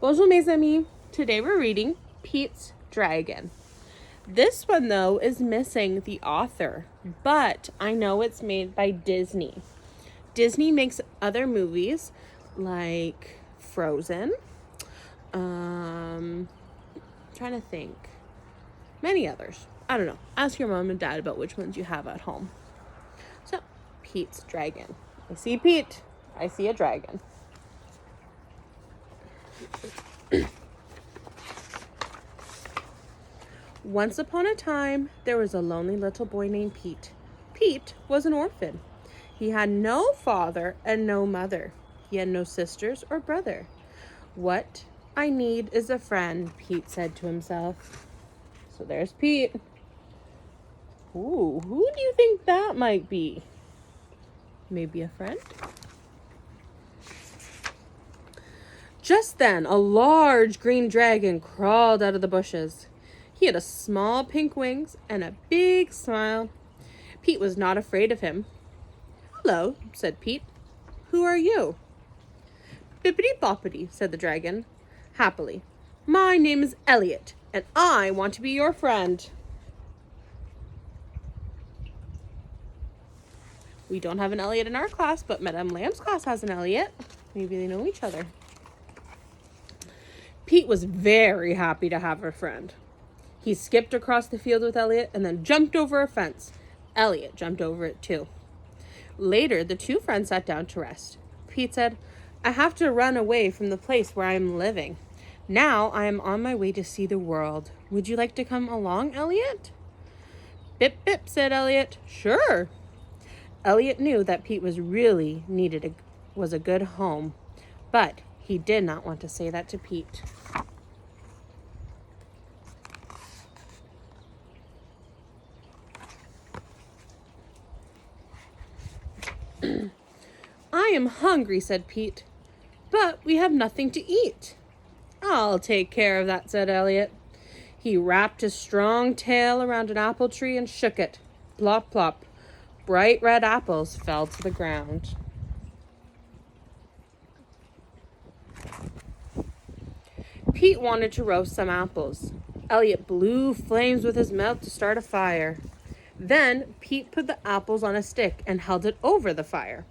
Bonjour mes amis. Today we're reading Pete's Dragon. This one though is missing the author, but I know it's made by Disney. Disney makes other movies like Frozen. Trying to think. Many others. I don't know. Ask your mom and dad about which ones you have at home. So, Pete's Dragon. I see Pete. I see a dragon. Once upon a time, there was a lonely little boy named Pete. Pete was an orphan. He had no father and no mother. He had no sisters or brother. What I need is a friend, Pete said to himself. So there's Pete. Ooh, who do you think that might be? Maybe a friend? Just then, a large green dragon crawled out of the bushes. He had a small pink wings and a big smile. Pete was not afraid of him. Hello, said Pete. Who are you? Bippity boppity, said the dragon, happily. My name is Elliot, and I want to be your friend. We don't have an Elliot in our class, but Madame Lamb's class has an Elliot. Maybe they know each other. Pete was very happy to have a friend. He skipped across the field with Elliot and then jumped over a fence. Elliot jumped over it too. Later, the two friends sat down to rest. Pete said, I have to run away from the place where I am living. Now I am on my way to see the world. Would you like to come along, Elliot? Bip, bip, said Elliot. Sure. Elliot knew that Pete was a good home, but he did not want to say that to Pete. I am hungry, said Pete, but we have nothing to eat. I'll take care of that, said Elliot. He wrapped his strong tail around an apple tree and shook it. Plop, plop. Bright red apples fell to the ground. Pete wanted to roast some apples. Elliot blew flames with his mouth to start a fire. Then Pete put the apples on a stick and held it over the fire.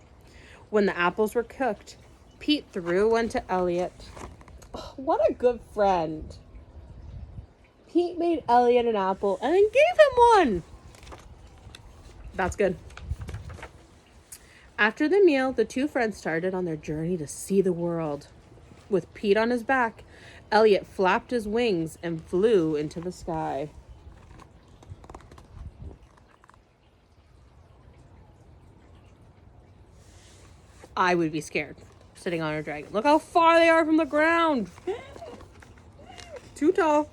When the apples were cooked, Pete threw one to Elliot. Oh, what a good friend. Pete made Elliot an apple and then gave him one. That's good. After the meal, the two friends started on their journey to see the world. With Pete on his back, Elliot flapped his wings and flew into the sky. I would be scared sitting on a dragon. Look how far they are from the ground. Too tall.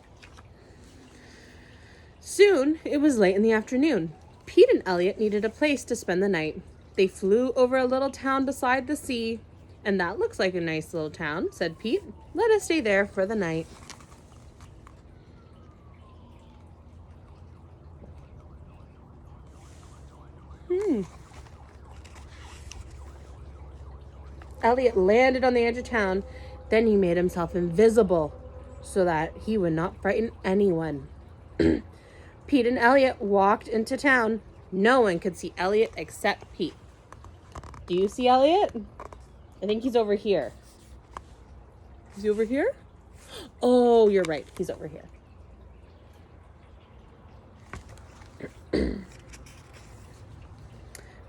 Soon, it was late in the afternoon. Pete and Elliot needed a place to spend the night. They flew over a little town beside the sea. And that looks like a nice little town, said Pete. Let us stay there for the night. Elliot landed on the edge of town. Then he made himself invisible so that he would not frighten anyone. Pete and Elliot walked into town. No one could see Elliot except Pete. Do you see Elliot? I think he's over here. Is he over here? Oh, you're right. He's over here.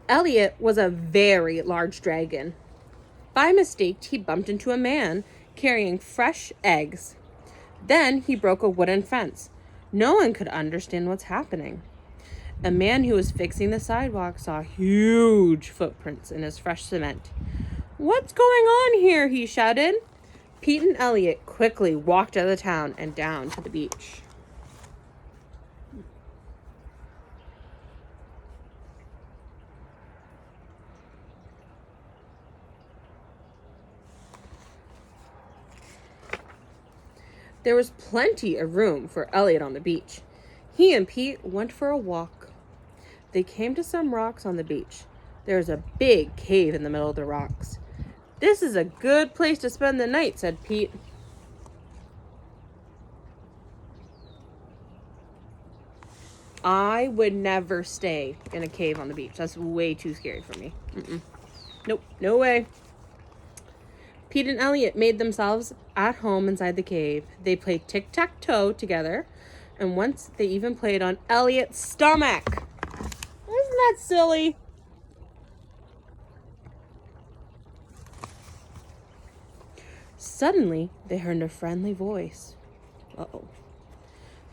Elliot was a very large dragon. By mistake, he bumped into a man carrying fresh eggs. Then he broke a wooden fence. No one could understand what's happening. A man who was fixing the sidewalk saw huge footprints in his fresh cement. What's going on here? He shouted. Pete and Elliot quickly walked out of the town and down to the beach. There was plenty of room for Elliot on the beach. He and Pete went for a walk. They came to some rocks on the beach. There was a big cave in the middle of the rocks. This is a good place to spend the night, said Pete. I would never stay in a cave on the beach. That's way too scary for me. Nope, no way. Pete and Elliot made themselves at home inside the cave. They played tic-tac-toe together, and once they even played on Elliot's stomach. Isn't that silly? Suddenly, they heard a friendly voice. Uh-oh.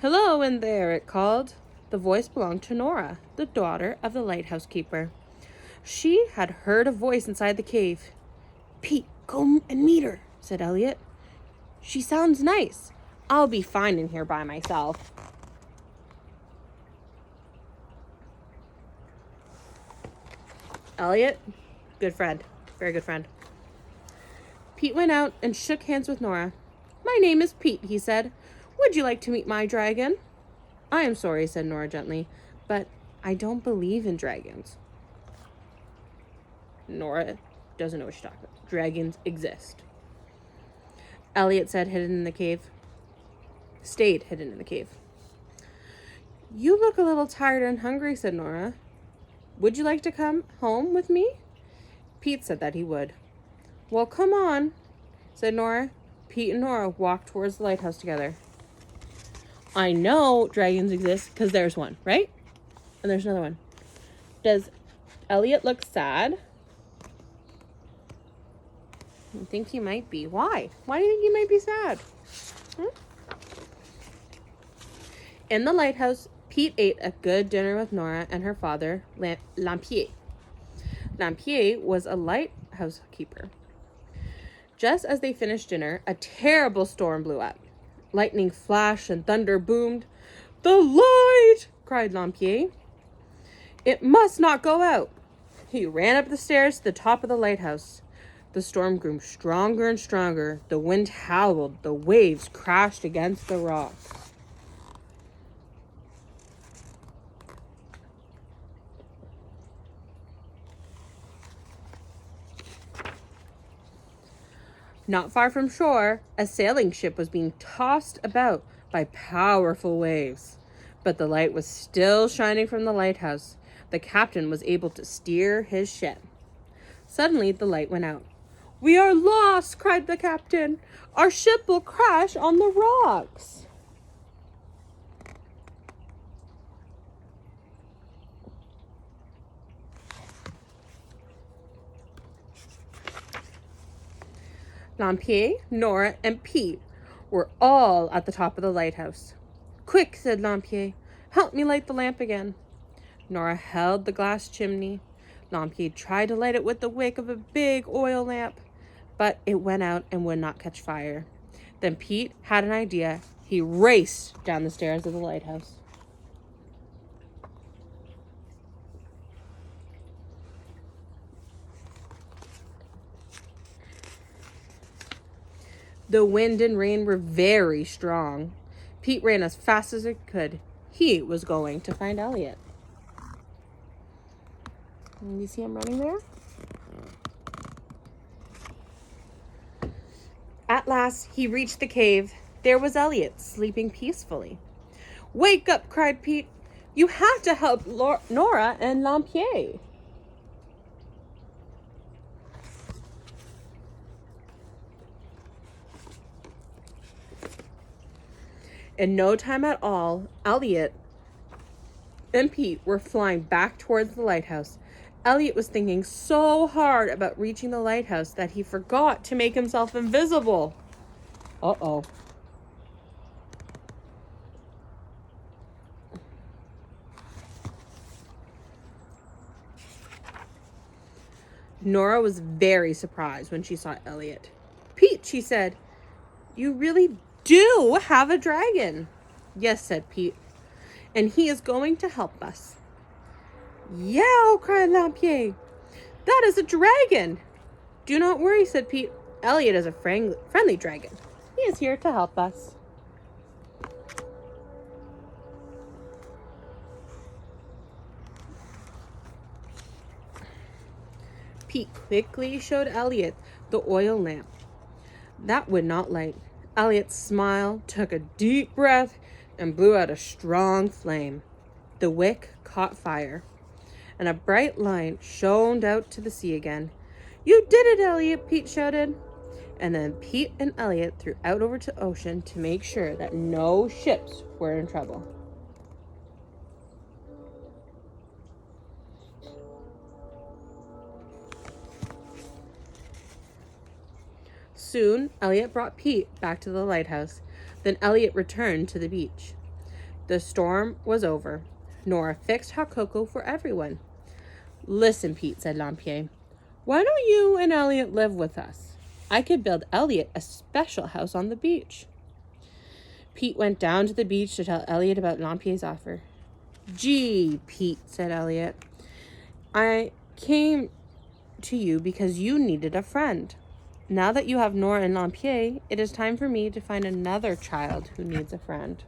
Hello in there, it called. The voice belonged to Nora, the daughter of the lighthouse keeper. She had heard a voice inside the cave. Pete, go and meet her, said Elliot. She sounds nice. I'll be fine in here by myself. Elliot, good friend, very good friend. Pete went out and shook hands with Nora. My name is Pete, he said. Would you like to meet my dragon? I am sorry, said Nora gently, but I don't believe in dragons. Nora doesn't know what she's talking about. Dragons exist. Elliot said, stayed hidden in the cave. You look a little tired and hungry, said Nora. Would you like to come home with me? Pete said that he would. Well, come on, said Nora. Pete and Nora walked towards the lighthouse together. I know dragons exist because there's one, right? And there's another one. Does Elliot look sad? I think he might be. Why? Why do you think he might be sad? In the lighthouse, Pete ate a good dinner with Nora and her father, Lampier. Lampier was a lighthouse keeper. Just as they finished dinner, a terrible storm blew up. Lightning flashed and thunder boomed. The light! Cried Lampier. It must not go out. He ran up the stairs to the top of the lighthouse. The storm grew stronger and stronger. The wind howled. The waves crashed against the rocks. Not far from shore, a sailing ship was being tossed about by powerful waves. But the light was still shining from the lighthouse. The captain was able to steer his ship. Suddenly, the light went out. We are lost, cried the captain. Our ship will crash on the rocks. Lampier, Nora, and Pete were all at the top of the lighthouse. Quick, said Lampier. Help me light the lamp again. Nora held the glass chimney. Lampier tried to light it with the wick of a big oil lamp, but it went out and would not catch fire. Then Pete had an idea. He raced down the stairs of the lighthouse. The wind and rain were very strong. Pete ran as fast as he could. He was going to find Elliot. You see him running there? At last, he reached the cave. There was Elliot, sleeping peacefully. Wake up, cried Pete. You have to help Nora and Lampier. In no time at all, Elliot and Pete were flying back towards the lighthouse. Elliot was thinking so hard about reaching the lighthouse that he forgot to make himself invisible. Uh-oh. Nora was very surprised when she saw Elliot. Pete, she said, you really do have a dragon. Yes, said Pete, and he is going to help us. Yow, cried Lampier. That is a dragon. Do not worry, said Pete. Elliot is a friendly dragon. He is here to help us. Pete quickly showed Elliot the oil lamp. That would not light. Elliot smiled, took a deep breath, and blew out a strong flame. The wick caught fire, and a bright line shone out to the sea again. "You did it, Elliot!" Pete shouted. And then Pete and Elliot threw out over to the ocean to make sure that no ships were in trouble. Soon, Elliot brought Pete back to the lighthouse. Then Elliot returned to the beach. The storm was over. Nora fixed hot cocoa for everyone. "Listen, Pete," said Lampier. "Why don't you and Elliot live with us? I could build Elliot a special house on the beach." Pete went down to the beach to tell Elliot about Lampier's offer. "Gee, Pete," said Elliot, "I came to you because you needed a friend. Now that you have Nora and Lampier, it is time for me to find another child who needs a friend."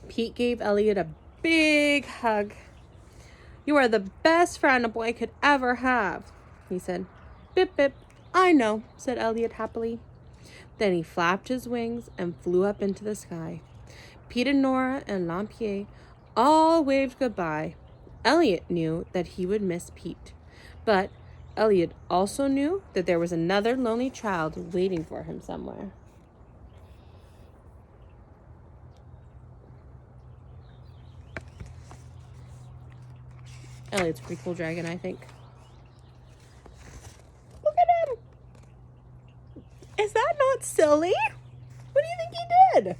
Pete gave Elliot a big hug. "You are the best friend a boy could ever have," he said. "Bip, bip. I know," said Elliot happily. Then he flapped his wings and flew up into the sky. Pete and Nora and Lampier all waved goodbye. Elliot knew that he would miss Pete, but Elliot also knew that there was another lonely child waiting for him somewhere. Elliot's a pretty cool dragon, I think. Look at him! Is that not silly? What do you think he did?